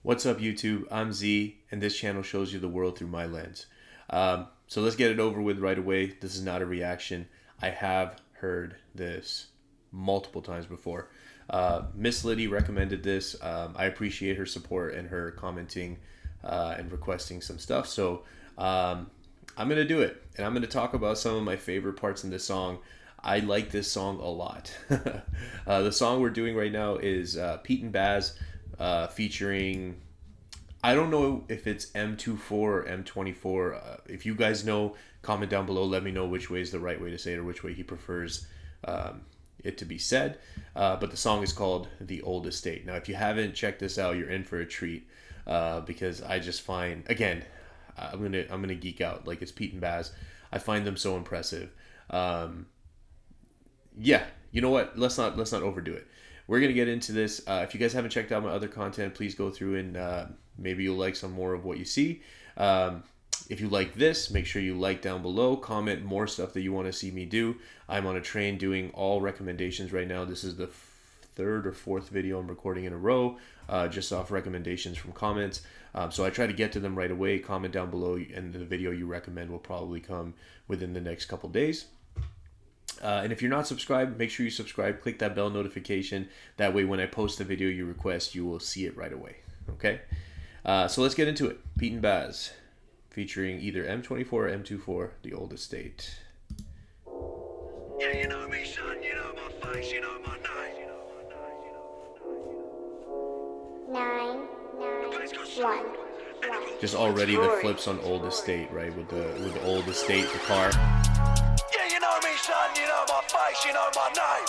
What's up, YouTube? I'm Z, and this channel shows you the world through my lens. So let's get it over with right away. This is not a reaction. I have heard this multiple times before. Miss Liddy recommended this. I appreciate her support and her commenting and requesting some stuff. So I'm going to do it, and I'm going to talk about some of my favorite parts in this song. I like this song a lot. The song we're doing right now is Pete and Baz featuring, I don't know if it's M24 or M24. If you guys know, comment down below. Let me know which way is the right way to say it or which way he prefers it to be said. But the song is called The Old Estate. Now, if you haven't checked this out, you're in for a treat because I just find, again, I'm gonna geek out. Like, it's Pete and Baz. I find them so impressive. Yeah, you know what? Let's not overdo it. We're gonna get into this. If you guys haven't checked out my other content, please go through and maybe you'll like some more of what you see. If you like this, make sure you like down below. Comment more stuff that you want to see me do. I'm on a train doing all recommendations right now. This is the third or fourth video I'm recording in a row, just off recommendations from comments. So I try to get to them right away. Comment down below, and the video you recommend will probably come within the next couple days. And if you're not subscribed, make sure you subscribe. Click that bell notification. That way, when I post the video you request, you will see it right away. Okay? So let's get into it. Pete and Baz, featuring either M24 or M24, The Old Estate. Yeah, you know me, son. You know my face. You know my name. 991. Just already the flips on Old Estate, right? With the Old Estate, the car. Yeah, you know me, son. You know my face. You know my name.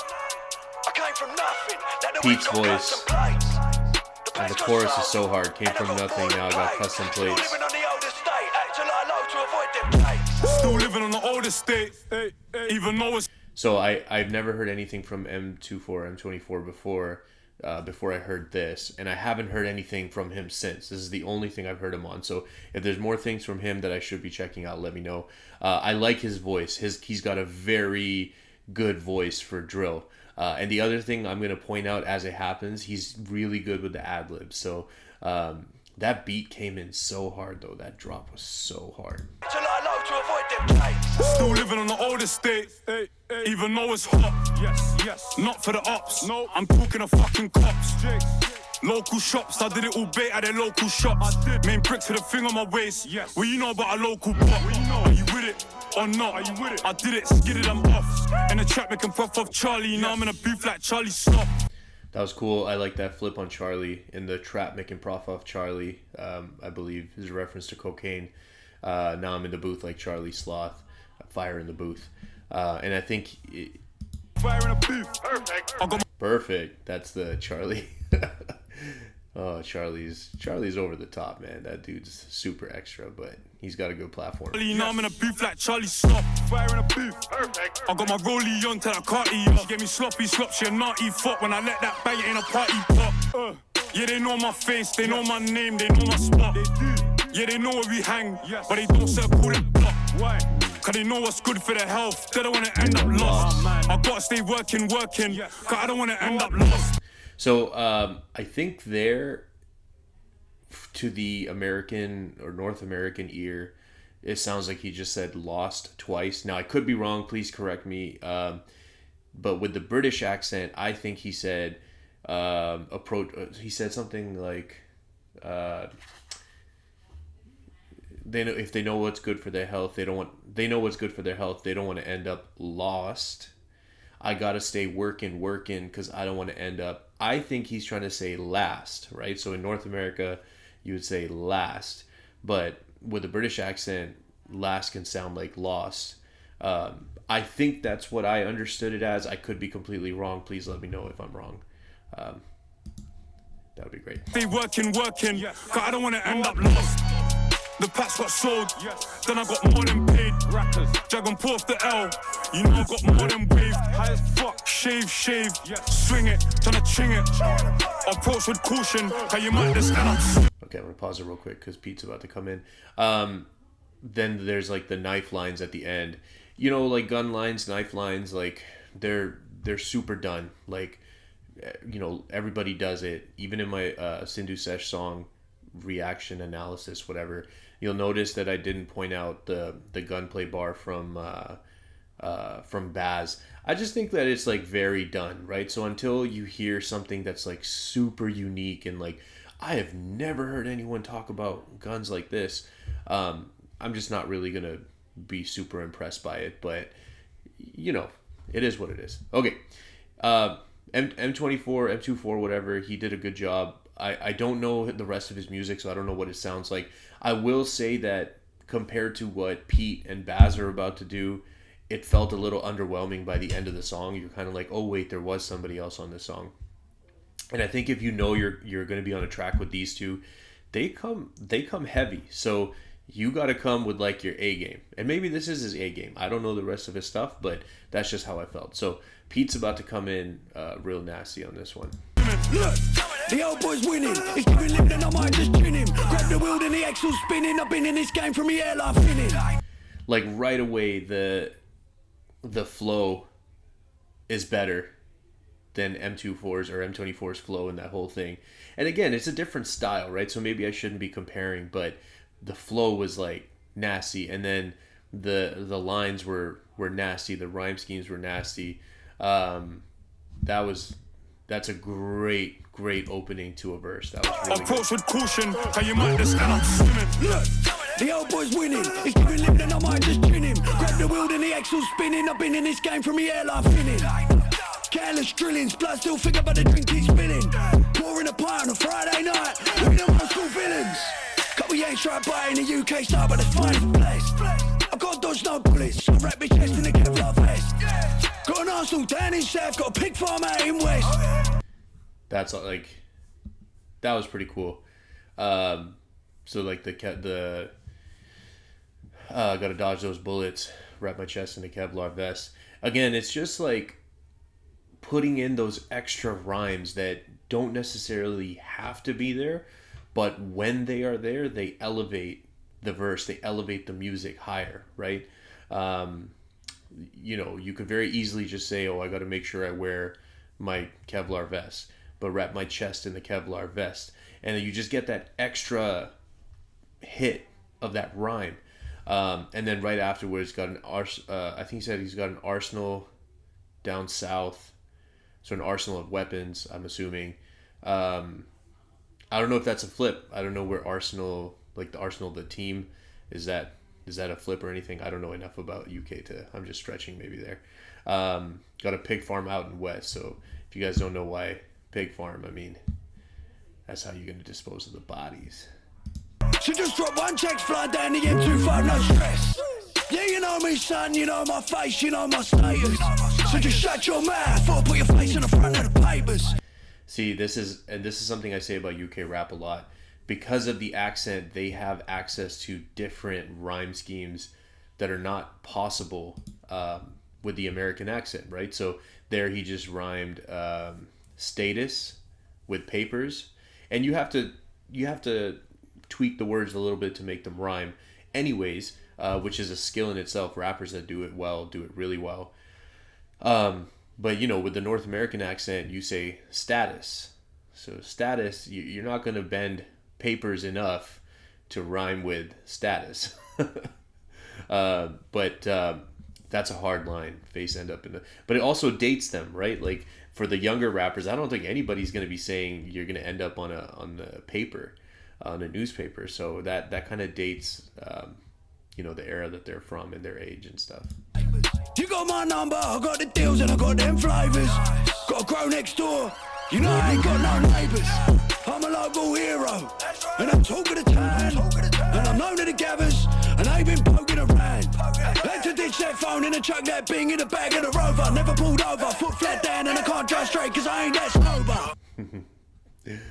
I came from nothing. Pete's voice. And the chorus is so hard. Came from nothing, now I got custom plates. Still living on the old estate, even though it's... So I've never heard anything from M24, M24 before I heard this, and I haven't heard anything from him since. This is the only thing I've heard him on. So if there's more things from him that I should be checking out, let me know. I like his voice. He's got a very good voice for drill. And the other thing I'm going to point out as it happens, he's really good with the ad-libs. So that beat came in so hard, though. That drop was so hard. Still living on the old estate, even though it's hot. Yes. Not for the ops. No, I'm talking to fucking cops. Local shops, I did it all bait at their local shops. Main bricks with a thing on my waist. Yes. Well, you know about a local pop. Are you with it or not? Are you with it? I did it, skidded, I'm off. In the trap making puff off Charlie. Now I'm in a booth like Charlie Slop. That was cool. I like that flip on Charlie in the trap making prof off Charlie. I believe is a reference to cocaine. Now I'm in the booth like Charlie Sloth. Fire in the booth. And I think... Fire in a booth. Perfect. Perfect. That's the Charlie. Oh, Charlie's over the top, man. That dude's super extra, but he's got a good platform. Now I'm in a booth like Charlie Slop. Fire in a booth. Perfect. I got my rollie on till I can't eat up. She get me sloppy slop, she a naughty fuck. When I let that bang it in a party pop. Yeah, they know my face, they know my name, they know my spot. They do. Yeah, they know where we hang, but they don't circle the block. Why? Cause they know what's good for their health. They don't wanna end up lost. I gotta stay working, cause I don't wanna end up lost. So I think there, to the American or North American ear, it sounds like he just said lost twice. Now, I could be wrong. Please correct me. But with the British accent, I think he said he said something like they know, if they know what's good for their health, they know what's good for their health. They don't want to end up lost. I gotta stay working because I don't want to end up... I think he's trying to say last, right? So in North America, you would say last. But with a British accent, last can sound like lost. I think that's what I understood it as. I could be completely wrong. Please let me know if I'm wrong. That would be great. Stay working, cause I don't want to end up lost. The packs got sold, then I got more than paid. Dragon pull off the L, you know I got more than waved. High as fuck, shave, swing it, tryna ching it. Approach with caution, how you might just end up. Okay, I'm gonna pause it real quick because Pete's about to come in. Then there's like the knife lines at the end. You know, like gun lines, knife lines, like they're super done. Like, you know, everybody does it. Even in my Sindhu Sesh song, reaction analysis, whatever, you'll notice that I didn't point out the gunplay bar from Baz. I just think that it's like very done, right? So until you hear something that's like super unique and like I have never heard anyone talk about guns like this, I'm just not really gonna be super impressed by it. But you know, it is what it is. Okay, M24, M24, whatever. He did a good job. I don't know the rest of his music, so I don't know what it sounds like. I will say that compared to what Pete and Baz are about to do, it felt a little underwhelming by the end of the song. You're kind of like, oh wait, there was somebody else on this song. And I think if you know you're going to be on a track with these two, they come heavy. So you got to come with like your A game. And maybe this is his A game. I don't know the rest of his stuff, but that's just how I felt. So Pete's about to come in real nasty on this one. Look, the old boy's winning. He's giving living and I might just chin him. Grab the wheel and the axle spinning. I've been in this game from the air life finning. Like right away, the flow is better than M24's or M24's flow in that whole thing. And again, it's a different style, right? So maybe I shouldn't be comparing, but the flow was like nasty, and then the lines were nasty, the rhyme schemes were nasty. That's a great opening to a verse. That was really Approach with caution, how you might just end up swimming. Look, the old boy's winning. He's giving living and I might just chin him. Grab the wheel and the axle spinning. I've been in this game from the air life finning. Careless drillings, blood still think about the drink keep spilling. Pouring a pie on a Friday night. We don't want school villains. Couple yanks right by in the UK style, but it's fine, it's blessed. I've got to dodge no bullets. I wrap my chest in a Kevlar vest. Got an Arsenal down in south, got a pig farm out in west. That's like, that was pretty cool. So like the gotta dodge those bullets, wrap my chest in a Kevlar vest. Again, it's just like putting in those extra rhymes that don't necessarily have to be there, but when they are there, they elevate the verse, they elevate the music higher, right? You know, you could very easily just say, oh, I got to make sure I wear my Kevlar vest, but wrap my chest in the Kevlar vest. And then you just get that extra hit of that rhyme. And then right afterwards, got an I think he said he's got an arsenal down south. So an arsenal of weapons, I'm assuming. I don't know if that's a flip. I don't know where Arsenal, like the Arsenal, the team, is that a flip or anything? I don't know enough about UK to, I'm just stretching maybe there. Got a pig farm out in West. So if you guys don't know why pig farm, I mean, that's how you're going to dispose of the bodies. So just drop one text flying down the M24, no stress. Yeah, you know me, son, you know my face, you know my status. So just shut your mouth or put your face on the front of the papers. See, this is something I say about UK rap a lot. Because of the accent, they have access to different rhyme schemes that are not possible with the American accent, right? So there he just rhymed status with papers, and you have to tweak the words a little bit to make them rhyme anyways, which is a skill in itself. Rappers that do it well do it really well. But you know, with the North American accent, you say status. So status, you're not going to bend papers enough to rhyme with status. But that's a hard line. Face end up in the. But it also dates them, right? Like for the younger rappers, I don't think anybody's going to be saying you're going to end up on a paper, on a newspaper. So that kind of dates, you know, the era that they're from and their age and stuff. You got my number, I got the deals and I got them flavours. Got to grow next door, you know I ain't got no neighbours. I'm a local hero, and I'm talking to town. And I'm known to the gathers, and they've been poking around. Had to ditch that phone and chuck that bing in the back of the Rover. Never pulled over, foot flat down and I can't drive straight cause I ain't that sober.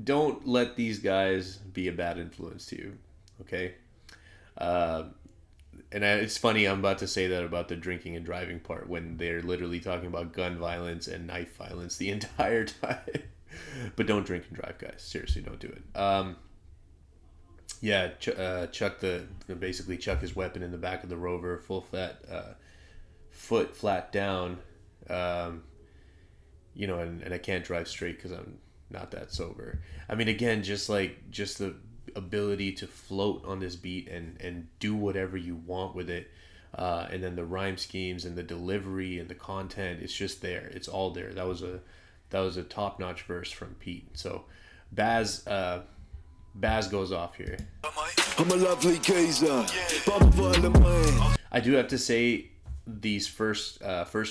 Don't let these guys be a bad influence to you, okay? And it's funny, I'm about to say that about the drinking and driving part when they're literally talking about gun violence and knife violence the entire time. But don't drink and drive, guys. Seriously, don't do it. Basically chuck his weapon in the back of the Rover, foot flat down. You know, and I can't drive straight because I'm not that sober. I mean, again, just the ability to float on this beat and do whatever you want with it. And then the rhyme schemes and the delivery and the content, it's just there. It's all there. That was a top-notch verse from Pete. So Baz goes off here. I'm a lovely geezer, but I'm a violent man. I do have to say, these first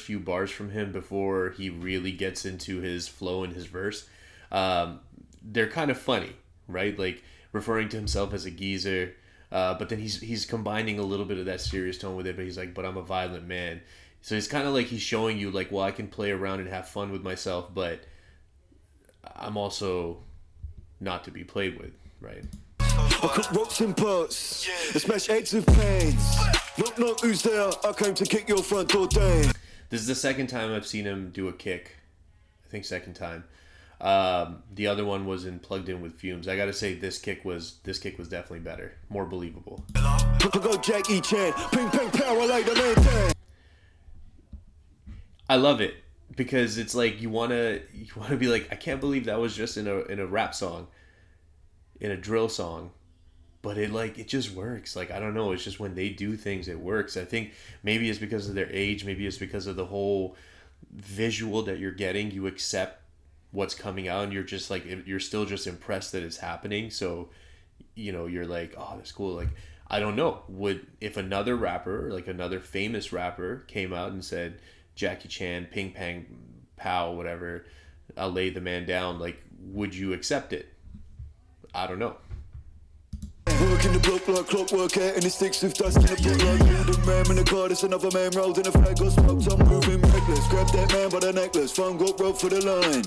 few bars from him before he really gets into his flow and his verse, they're kind of funny, right? Like referring to himself as a geezer, but then he's combining a little bit of that serious tone with it, but he's like, but I'm a violent man. So it's kind of like he's showing you like, well, I can play around and have fun with myself, but I'm also not to be played with, right? I cook rocks in pots, I smash eggs with pans. Knock knock, who's there? I came to kick your front door down. This is the second time I've seen him do a kick. I think second time. The other one was in Plugged In with Fumes. I gotta say this kick was definitely better, more believable. I go Jackie Chan, ping ping power like the man down. I love it because it's like you wanna be like, I can't believe that was just in a rap song, in a drill song, but it just works. Like, I don't know, it's just when they do things, it works. I think maybe it's because of their age, maybe it's because of the whole visual that you're getting. You accept what's coming out and you're just like, you're still just impressed that it's happening. So, you're like, oh, that's cool. Like, I don't know, if another rapper, like another famous rapper came out and said, Jackie Chan, ping pang pow, whatever, I'll lay the man down, like, would you accept it? I don't know. Working the block like clockwork, out in the sticks with dust in the block like golden ram in the car. There's another man rolled in a fag, got smoked, I'm moving reckless. Grab that man by the necklace, phone got rope for the line.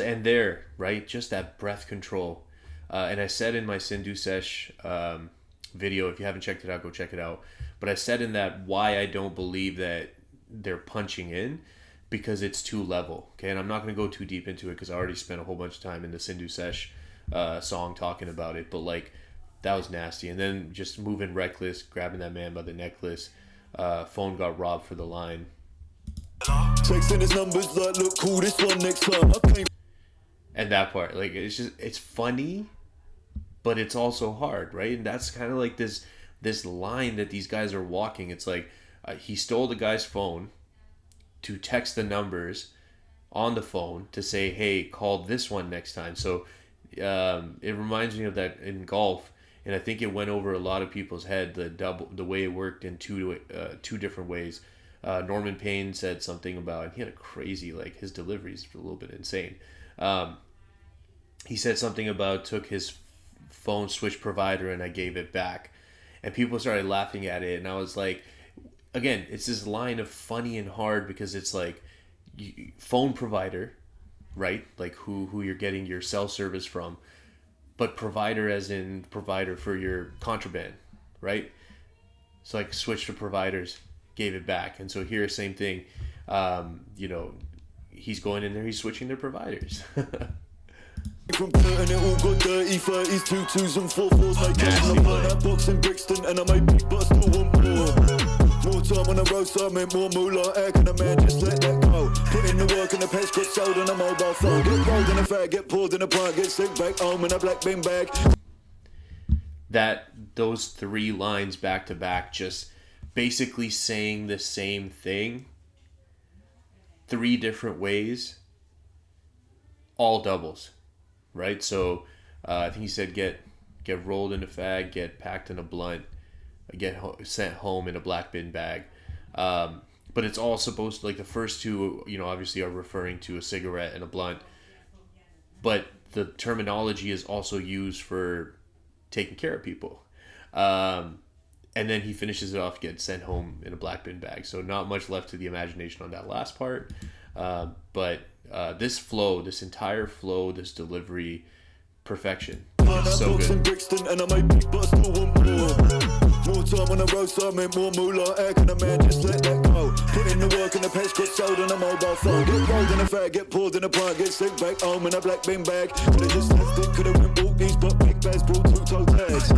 And there, right? Just that breath control. And I said in my Sindhu Sesh video, if you haven't checked it out, go check it out. But I said in that why I don't believe that they're punching in, because it's too level. Okay, and I'm not going to go too deep into it because I already spent a whole bunch of time in the Sindhu Sesh song talking about it. But like, that was nasty. And then just moving reckless, grabbing that man by the necklace. Phone got robbed for the line. Texting his numbers like, look cool, this one next time. Okay. And that part, like, it's funny, but it's also hard, right? And that's kind of like this line that these guys are walking. It's like he stole the guy's phone to text the numbers on the phone to say, hey, call this one next time. So it reminds me of that in golf, and I think it went over a lot of people's head, the way it worked in two different ways. Norman Payne said something about, and he had a crazy, like, his delivery is a little bit insane. He said something about took his phone, switch provider, and I gave it back. And people started laughing at it, and I was like, again, it's this line of funny and hard because it's like, phone provider, right? Like who you're getting your cell service from, but provider as in provider for your contraband, right? So like switch to providers, gave it back. And so here, same thing, he's going in there, he's switching their providers. From and it all got dirty, 30s, 2s and 4s, make cash in that box in Brixton, and I made big but I still want more. More time on the road, so I meant more moolah. How can a man just let that go? Put in the work and the pets got sold on a mobile phone. Get rolled in a fag, get poured in a pint, get sent back home in a black bin bag. Those three lines back to back, just basically saying the same thing, three different ways, all doubles. Right, so I think he said get rolled in a fag, get packed in a blunt, get sent home in a black bin bag. But it's all supposed to, like, the first two, obviously are referring to a cigarette and a blunt. But the terminology is also used for taking care of people. And then he finishes it off, get sent home in a black bin bag. So not much left to the imagination on that last part. But this flow, this entire flow, this delivery, perfection. So good. Brixton, and I made big but I still want more time on the road, so I meant more moolah. How can a man just let that go? Put in the work and the pets got sold on a mobile phone. Get rolled in a fag, get poured in a pint, get sent back home in a black bin bag. Could've just left it, could've went bought these, but big bags brought two toe tags.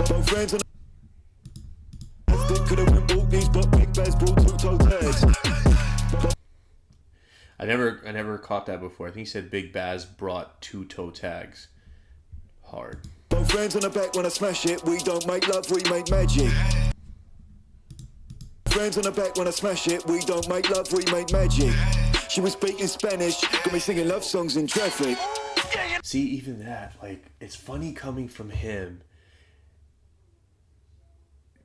Both friends and left it, could've went bought these, but big bags brought two toe tags. I never caught that before. I think he said Big Baz brought 2 toe tags. Hard. Both friends on the back when I smash it. We don't make love, we make magic. Friends on the back when I smash it. We don't make love, we make magic. She was speaking Spanish, got me singing love songs in traffic. See, even that, like, it's funny coming from him.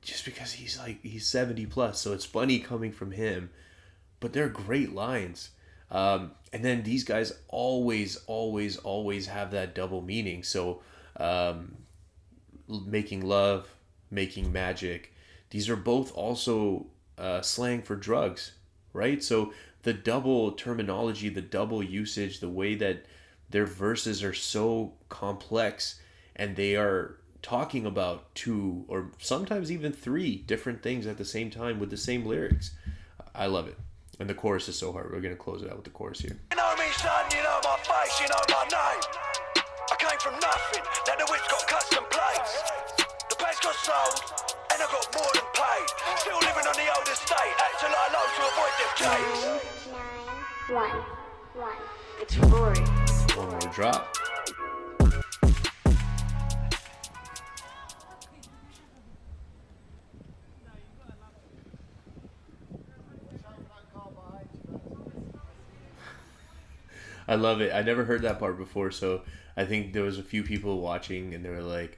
Just because he's 70 plus, so it's funny coming from him. But they're great lines. And then these guys always have that double meaning. So, making love, making magic. These are both also slang for drugs, right? So the double terminology, the double usage, the way that their verses are so complex, and they are talking about 2 or sometimes even 3 different things at the same time with the same lyrics. I love it. And the chorus is so hard. We're going to close it out with the chorus here. You know me, son, you know my face, you know my name. I came from nothing, now the whip's got custom plates. The bass got sold, and I got more than paid. Still living on the old estate, had to lie low to avoid them gates. 9, 1, 1. It's Rory. One more drop. I love it. I never heard that part before, so I think there was a few people watching, and they were like,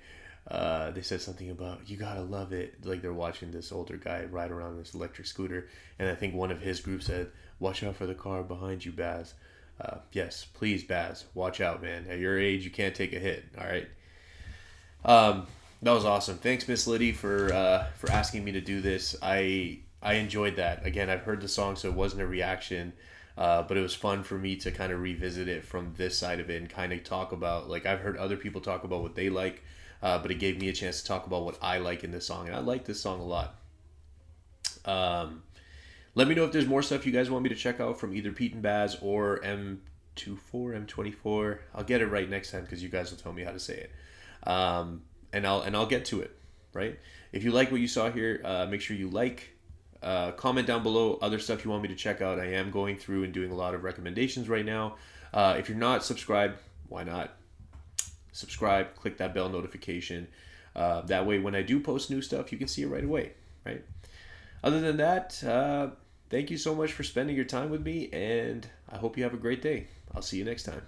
they said something about, you gotta love it. Like, they're watching this older guy ride around this electric scooter, and I think one of his group said, watch out for the car behind you, Baz. Yes, please, Baz, watch out, man. At your age, you can't take a hit, all right? That was awesome. Thanks, Miss Liddy, for asking me to do this. I enjoyed that. Again, I've heard the song, so it wasn't a reaction. But it was fun for me to kind of revisit it from this side of it and kind of talk about, like, I've heard other people talk about what they like, but it gave me a chance to talk about what I like in this song, and I like this song a lot. Let me know if there's more stuff you guys want me to check out from either Pete and Baz or M24. I'll get it right next time because you guys will tell me how to say it, and I'll get to it. Right? If you like what you saw here, make sure you like. Comment down below other stuff you want me to check out. I am going through and doing a lot of recommendations right now. If you're not subscribed, why not? Subscribe, click that bell notification. That way when I do post new stuff, you can see it right away, right? Other than that, thank you so much for spending your time with me, and I hope you have a great day. I'll see you next time.